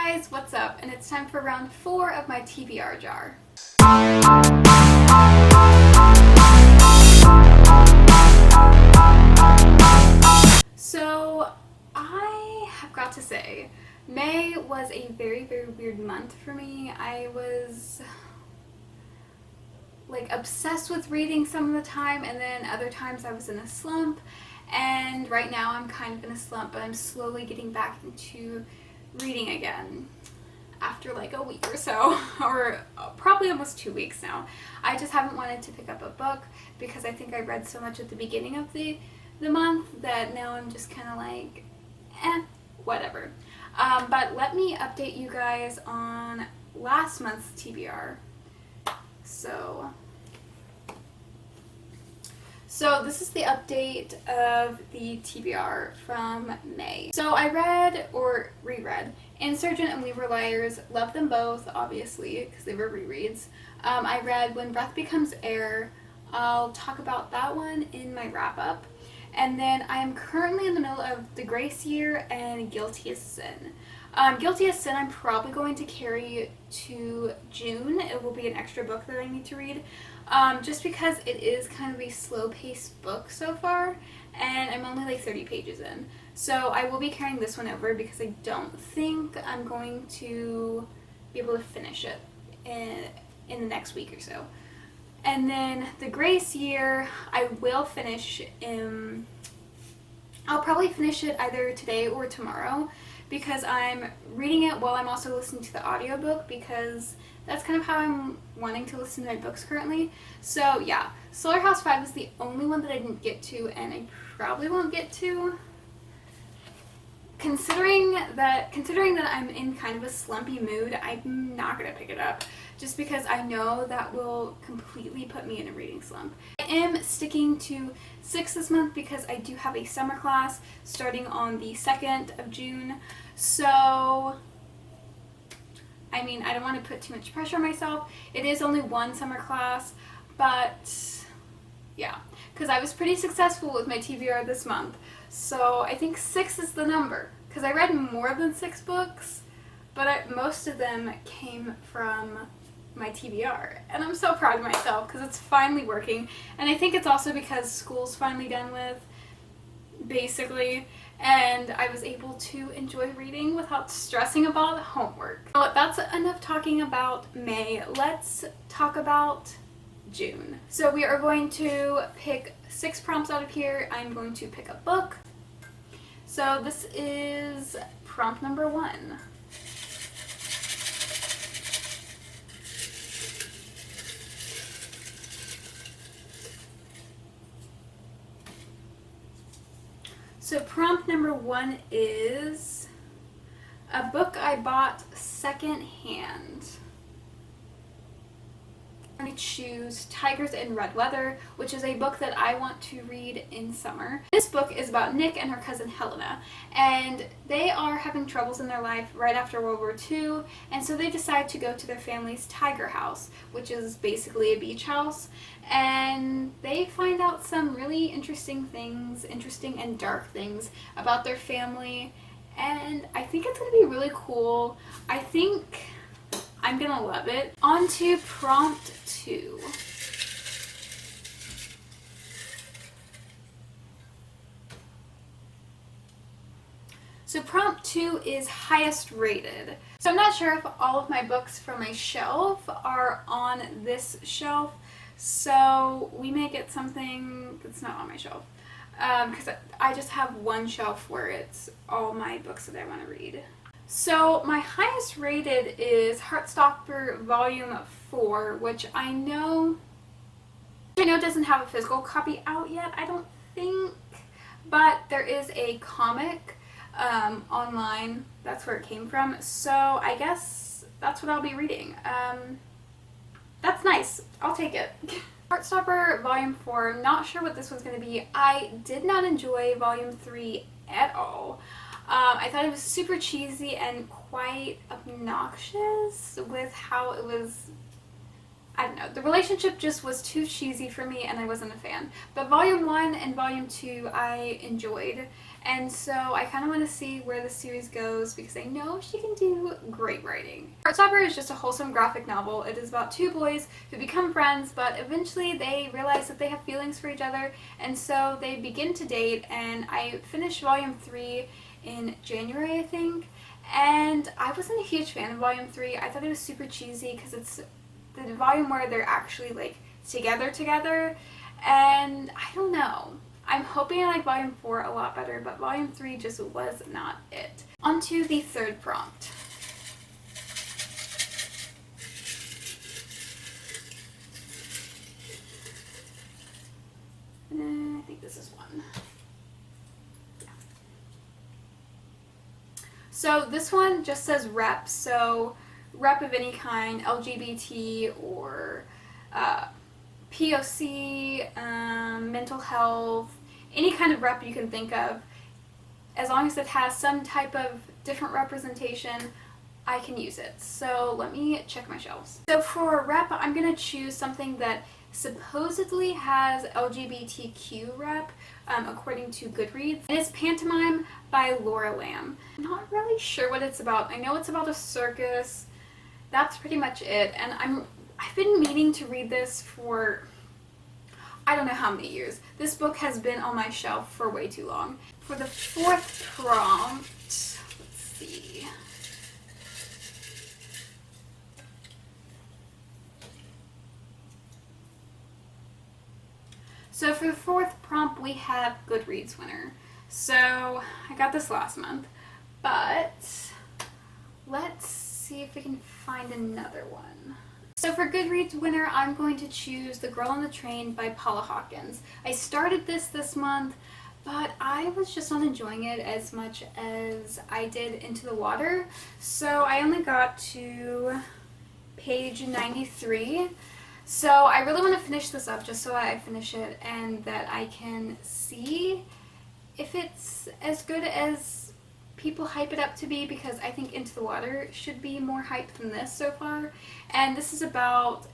guys, what's up? And it's time for round 4 of my TBR jar. So I have got to say, May was a very weird month for me. I was like obsessed with reading some of the time, and then other times I was in a slump. And right now I'm kind of in a slump, but I'm slowly getting back into reading again after like a week or so, or probably almost 2 weeks now. I just haven't wanted to pick up a book because I think I read so much at the beginning of the month that now I'm just kind of like, whatever. But let me update you guys on last month's TBR. So this is the update of the TBR from May. So I read, or reread, Insurgent and We Were Liars. Loved them both, obviously, because they were rereads. I read When Breath Becomes Air. I'll talk about that one in my wrap-up. And then I am currently in the middle of The Grace Year and Guilty as Sin. Guilty as Sin I'm probably going to carry to June. It will be an extra book that I need to read. Just because it is kind of a slow-paced book so far, and I'm only like 30 pages in. So I will be carrying this one over because I don't think I'm going to be able to finish it in the next week or so. And then The Grace Year, I will finish I'll probably finish it either today or tomorrow because I'm reading it while I'm also listening to the audiobook, because that's kind of how I'm wanting to listen to my books currently. So yeah, Solar House 5 is the only one that I didn't get to, and I probably won't get to. Considering that I'm in kind of a slumpy mood, I'm not going to pick it up just because I know that will completely put me in a reading slump. I am sticking to 6 this month because I do have a summer class starting on the 2nd of June. So I mean, I don't want to put too much pressure on myself. It is only one summer class, but yeah, because I was pretty successful with my TBR this month. So I think 6 is the number, because I read more than 6 books, but most of them came from my TBR. And I'm so proud of myself because it's finally working. And I think it's also because school's finally done with, basically, and I was able to enjoy reading without stressing about homework. So that's enough talking about May. Let's talk about June. So we are going to pick 6 prompts out of here. I'm going to pick a book. So this is prompt number 1. So prompt number 1 is a book I bought secondhand. I choose Tigers in Red Weather, which is a book that I want to read in summer. This book is about Nick and her cousin Helena, and they are having troubles in their life right after World War II, and so they decide to go to their family's tiger house, which is basically a beach house, and they find out some really interesting and dark things about their family, and I think it's going to be really cool. I think I'm gonna love it. On to prompt 2. So prompt 2 is highest rated. So I'm not sure if all of my books from my shelf are on this shelf, so we may get something that's not on my shelf. Because I just have one shelf where it's all my books that I want to read. So my highest rated is Heartstopper Volume 4, which I know doesn't have a physical copy out yet, I don't think, but there is a comic online. That's where it came from, so I guess that's what I'll be reading. That's nice. I'll take it. Heartstopper Volume 4, not sure what this one's going to be. I did not enjoy Volume 3 at all. I thought it was super cheesy and quite obnoxious with how it was I don't know, the relationship just was too cheesy for me and I wasn't a fan. But Volume 1 and Volume 2 I enjoyed, and so I kind of want to see where the series goes because I know she can do great writing. Heartstopper is just a wholesome graphic novel. It is about two boys who become friends, but eventually they realize that they have feelings for each other, and so they begin to date, and I finished Volume 3 in January, I think, and I wasn't a huge fan of Volume 3. I thought it was super cheesy because it's the volume where they're actually like together, and I don't know. I'm hoping I like Volume 4 a lot better, but Volume 3 just was not it. On to the third prompt. I think this is one. Yeah. So this one just says rep, so rep of any kind, LGBT or POC, mental health, any kind of rep you can think of. As long as it has some type of different representation, I can use it. So let me check my shelves. So for rep, I'm going to choose something that supposedly has LGBTQ rep, according to Goodreads. It is Pantomime by Laura Lamb. I'm not really sure what it's about. I know it's about a circus. That's pretty much it, and I've been meaning to read this for I don't know how many years. This book has been on my shelf for way too long. For the fourth prompt, let's see. So for the fourth prompt, we have Goodreads winner. So I got this last month, but let's see if we can find another one. So for Goodreads winner, I'm going to choose The Girl on the Train by Paula Hawkins. I started this month, but I was just not enjoying it as much as I did Into the Water. So I only got to page 93. So I really want to finish this up just so I finish it and that I can see if it's as good as people hype it up to be, because I think Into the Water should be more hyped than this so far. And this is about,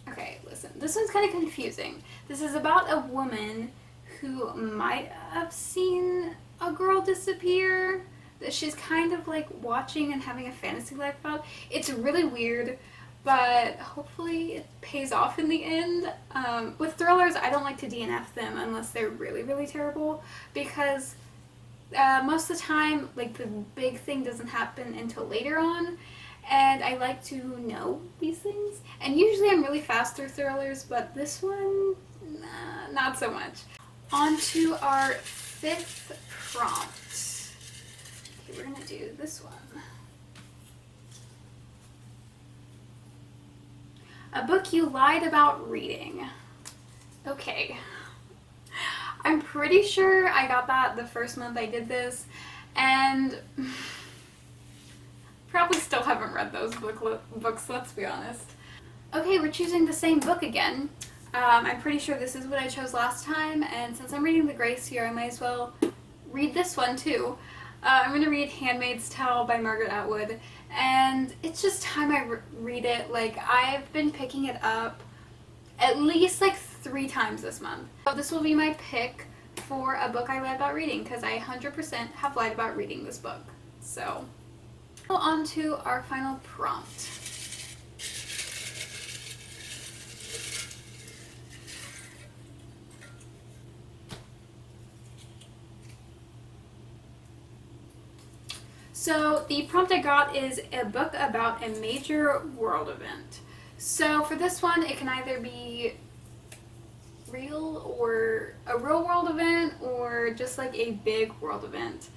okay, listen, this one's kind of confusing. This is about a woman who might have seen a girl disappear that she's kind of like watching and having a fantasy life about. It's really weird, but hopefully it pays off in the end. With thrillers, I don't like to DNF them unless they're really, really terrible, because most of the time, like, the big thing doesn't happen until later on, and I like to know these things. And usually I'm really fast through thrillers, but this one, nah, not so much. On to our fifth prompt. Okay, we're gonna do this one. A book you lied about reading. Okay. I'm pretty sure I got that the first month I did this, and probably still haven't read those books, let's be honest. Okay, we're choosing the same book again. I'm pretty sure this is what I chose last time, and since I'm reading The Grace here, I might as well read this one too. I'm going to read Handmaid's Tale by Margaret Atwood, and it's just time I read it. Like, I've been picking it up at least like 3 times this month. So this will be my pick for a book I lied about reading, because I 100% have lied about reading this book. So, on to our final prompt. So the prompt I got is a book about a major world event. So for this one, it can either be real or a real world event, or just like a big world event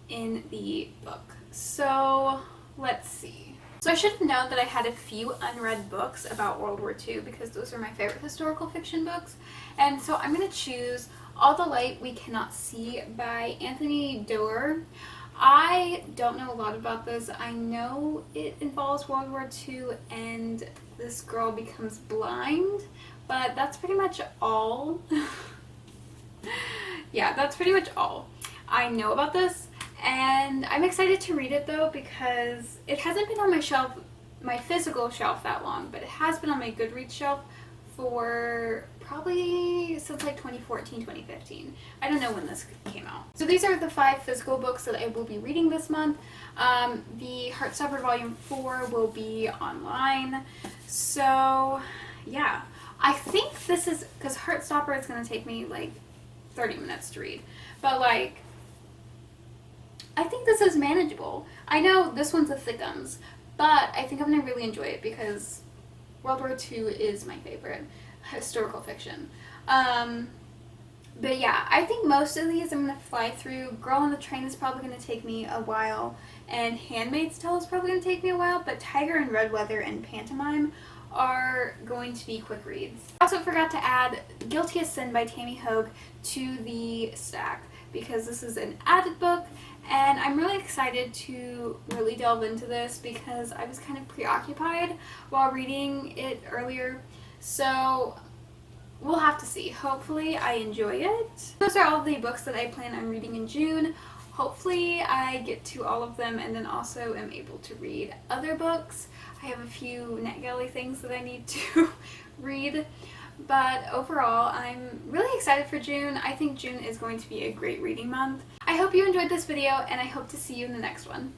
in the book. So let's see. So I should have known that I had a few unread books about World War II, because those are my favorite historical fiction books. And so I'm going to choose All the Light We Cannot See by Anthony Doerr. I don't know a lot about this. I know it involves World War II and this girl becomes blind, but that's pretty much all. Yeah, that's pretty much all I know about this, and I'm excited to read it though, because it hasn't been on my shelf my physical shelf that long, but it has been on my Goodreads shelf for probably since like 2014, 2015. I don't know when this came out. So these are the 5 physical books that I will be reading this month. The Heartstopper Volume 4 will be online. So yeah, I think this is, because Heartstopper is going to take me like 30 minutes to read, but like I think this is manageable. I know this one's a thickums, but I think I'm going to really enjoy it because World War II is my favorite historical fiction. But yeah, I think most of these I'm going to fly through. Girl on the Train is probably going to take me a while, and Handmaid's Tale is probably going to take me a while, but Tiger and Red Weather and Pantomime are going to be quick reads. I also forgot to add Guilty as Sin by Tammy Hogue to the stack because this is an added book, and I'm really excited to really delve into this because I was kind of preoccupied while reading it earlier. So we'll have to see. Hopefully I enjoy it. Those are all the books that I plan on reading in June. Hopefully I get to all of them and then also am able to read other books. I have a few NetGalley things that I need to read. But overall, I'm really excited for June. I think June is going to be a great reading month. I hope you enjoyed this video, and I hope to see you in the next one.